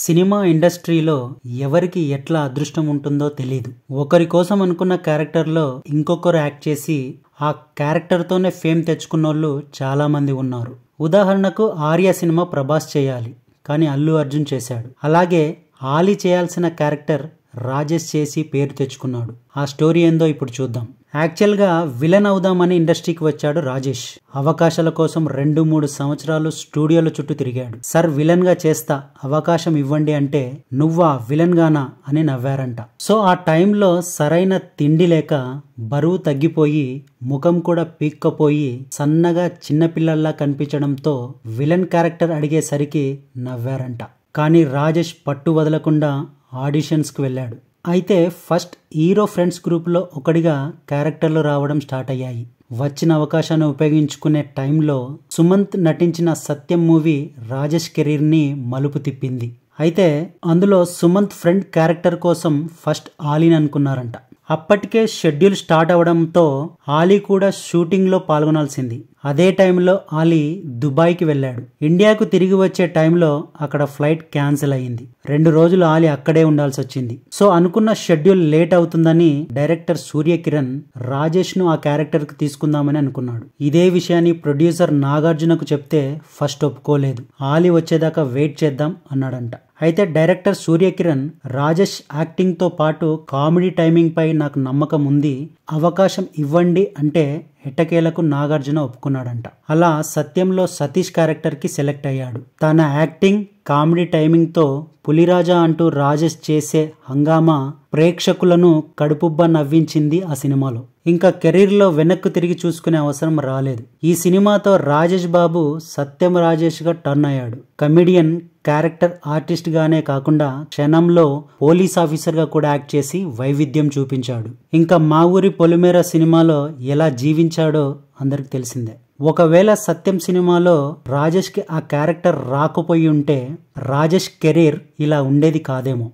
Cinema ఇండస్ట్రీలో ఎవరికి ఎట్లా అదృష్టం ఉంటుందో తెలీదు. ఒకరి కోసం అనుకున్న క్యారెక్టర్లో ఇంకొకరు యాక్ట్ చేసి ఆ క్యారెక్టర్తోనే ఫేమ్ తెచ్చుకున్నోళ్ళు చాలా మంది ఉన్నారు. ఉదాహరణకు ఆర్య సినిమా ప్రభాస్ చేయాలి, కానీ అల్లు అర్జున్ చేశాడు. అలాగే ఆలీ చేయాల్సిన క్యారెక్టర్ రాజేష్ చేసి పేరు తెచ్చుకున్నాడు. ఆ స్టోరీ ఏందో ఇప్పుడు చూద్దాం. యాక్చువల్గా విలన్ అవుదామని ఇండస్ట్రీకి వచ్చాడు రాజేష్. అవకాశాల కోసం 2-3 సంవత్సరాలు స్టూడియోల చుట్టూ తిరిగాడు. సార్ విలన్ గా చేస్తా, అవకాశం ఇవ్వండి అంటే నువ్వా విలన్ గానా అని నవ్వారంట. సో ఆ టైంలో సరైన తిండి లేక బరువు తగ్గిపోయి ముఖం కూడా పీక్కపోయి సన్నగా చిన్నపిల్లల్లా కనిపించడంతో విలన్ క్యారెక్టర్ అడిగేసరికి నవ్వారంట. కానీ రాజేష్ పట్టు వదలకుండా ఆడిషన్స్కి వెళ్ళాడు. అయితే ఫస్ట్ హీరో ఫ్రెండ్స్ గ్రూప్లో ఒకటిగా క్యారెక్టర్లు రావడం స్టార్ట్ అయ్యాయి. వచ్చిన అవకాశాన్ని ఉపయోగించుకునే టైంలో సుమంత్ నటించిన సత్యం మూవీ రాజేష్ కెరీర్ని మలుపు తిప్పింది. అయితే అందులో సుమంత్ ఫ్రెండ్ క్యారెక్టర్ కోసం ఫస్ట్ ఆలీని అనుకున్నారంట. అప్పటికే షెడ్యూల్ స్టార్ట్ అవడంతో ఆలీ కూడా షూటింగ్ లో పాల్గొనాల్సింది. అదే టైంలో ఆలీ దుబాయ్కి వెళ్ళాడు. ఇండియాకు తిరిగి వచ్చే టైంలో అక్కడ ఫ్లైట్ క్యాన్సిల్ అయ్యింది. 2 రోజులు ఆలీ అక్కడే ఉండాల్సి వచ్చింది. సో అనుకున్న షెడ్యూల్ లేట్ అవుతుందని డైరెక్టర్ సూర్యకిరణ్ రాజేష్ ను ఆ క్యారెక్టర్ కి తీసుకుందామని అనుకున్నాడు. ఇదే విషయాన్ని ప్రొడ్యూసర్ నాగార్జునకు చెప్తే ఫస్ట్ ఒప్పుకోలేదు. ఆలీ వచ్చేదాకా వెయిట్ చేద్దాం అన్నాడంట. అయితే డైరెక్టర్ సూర్యకిరణ్ రాజేష్ యాక్టింగ్ తో పాటు కామెడీ టైమింగ్ పై నాకు నమ్మకం ఉంది, అవకాశం ఇవ్వండి అంటే ఎట్టకేలకు నాగార్జున ఒప్పుకున్నాడంట. అలా సత్యంలో సతీష్ క్యారెక్టర్ కి సెలెక్ట్ అయ్యాడు. తన యాక్టింగ్ కామెడీ టైమింగ్ తో పులిరాజా అంటూ రాజేష్ చేసే హంగామా ప్రేక్షకులను కడుపుబ్బ నవ్వించింది ఆ సినిమాలో. ఇంకా కెరీర్ లో వెనక్కు తిరిగి చూసుకునే అవసరం రాలేదు. ఈ సినిమాతో రాజేష్ బాబు సత్యం రాజేష్ గా టర్న్ అయ్యాడు. కమెడియన్, క్యారెక్టర్ ఆర్టిస్ట్ గానే కాకుండా క్షణంలో పోలీస్ ఆఫీసర్ గా కూడా యాక్ట్ చేసి వైవిధ్యం చూపించాడు. ఇంకా మా ఊరి పొలిమేర సినిమాలో ఎలా జీవించాడో అందరికి తెలిసిందే. ఒకవేళ సత్యం సినిమాలో రాజేష్ కి ఆ క్యారెక్టర్ రాకపోయి ఉంటే రాజేష్ కెరీర్ ఇలా ఉండేది కాదేమో.